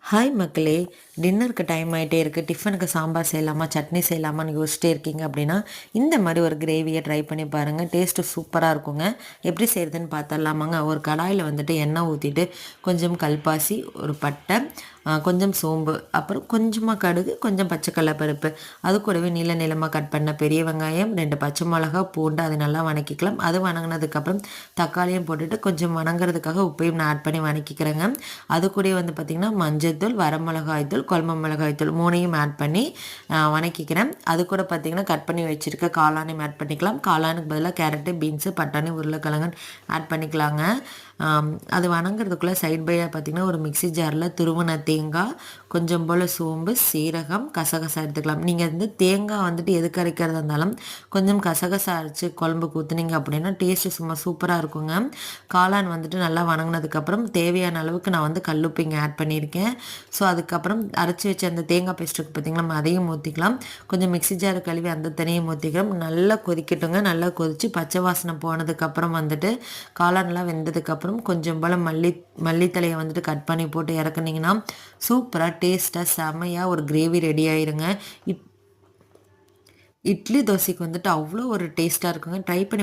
Hi மக்களே, டின்னருக்கு time ஆகிட்டே இருக்குது. டிஃபனுக்கு சாம்பார் செய்யலாமா, சட்னி செய்யலாமான்னு யோசிச்சிட்டே இருக்கீங்க அப்படின்னா இந்த மாதிரி ஒரு கிரேவியை ட்ரை பண்ணி பாருங்கள். டேஸ்ட்டு சூப்பராக இருக்குங்க. எப்படி செய்கிறதுன்னு பார்த்தரலாமாங்க. ஒரு கடாயில் வந்துட்டு எண்ணெய் ஊற்றிட்டு கொஞ்சம் கல்பாசி, ஒரு பட்டை, கொஞ்சம் சோம்பு, அப்புறம் கொஞ்சமாக கடுகு, கொஞ்சம் பச்சைக்கடலை பருப்பு, அது கூடவே நீள நீளமாக கட் பண்ண பெரிய வெங்காயம், 2 பச்சை மிளகா, பூண்டு, அதை நல்லா வணக்கிக்கலாம். அது வணங்கினதுக்கப்புறம் தக்காளியும் போட்டுட்டு கொஞ்சம் வணங்குறதுக்காக உப்பையும் நான் ஆட் பண்ணி வணக்கிக்கிறேங்க. அது கூட வந்து பார்த்திங்கன்னா மஞ்சள்தூள், வரமிளகாய் தூள், குழம்பு மிளகாய் தூள் 3யும் ஆட் பண்ணி வணக்கிக்கிறேன். அது கூட பார்த்திங்கன்னா கட் பண்ணி வச்சுருக்க காளானையும் ஆட் பண்ணிக்கலாம். காளானுக்கு பதிலாக கேரட்டு, பீன்ஸு, பட்டாணி, உருளைக்கிழங்கு ஆட் பண்ணிக்கலாங்க. அது வணங்குறதுக்குள்ளே சைட் பையாக பார்த்திங்கன்னா ஒரு மிக்ஸி ஜாரில் துருவின தேங்காய், கொஞ்சம் போல் சோம்பு, சீரகம், கசகசா எடுத்துக்கலாம். நீங்கள் வந்து தேங்காய் வந்துட்டு எதுக்கு அரைக்கிறதா இருந்தாலும் கொஞ்சம் கசகசா அரைச்சி குழம்புக்கு ஊற்றுனீங்க அப்படின்னா டேஸ்ட்டு சும்மா சூப்பராக இருக்குங்க. காளான் வந்துட்டு நல்லா வணங்கினதுக்கப்புறம் தேவையான அளவுக்கு நான் வந்து கல்லுப்பு இங்கே ஆட் பண்ணியிருக்கேன். ஸோ அதுக்கப்புறம் அரைச்சி வச்ச அந்த தேங்காய் பேஸ்ட்டுக்கு பார்த்திங்கன்னா நம்ம அதையும் ஊற்றிக்கலாம். கொஞ்சம் மிக்ஸி ஜாரு கழுவி அந்த தண்ணியும் ஊற்றிக்கலாம். நல்லா கொதிக்கட்டுங்க. நல்லா கொதித்து பச்சை வாசனை போனதுக்கப்புறம் வந்துட்டு காளான்லாம் வெந்ததுக்கப்புறம் கொஞ்சம் போல் மல்லித்தலையை வந்துட்டு கட் பண்ணி போட்டு இறக்குனீங்கன்னா சூப்பராக டேஸ்ட்டாக செமையாக ஒரு கிரேவி ரெடி ஆயிருங்க. இட்லி தோசைக்கு வந்துட்டு அவ்வளோ ஒரு டேஸ்ட்டாக இருக்குங்க. ட்ரை பண்ணி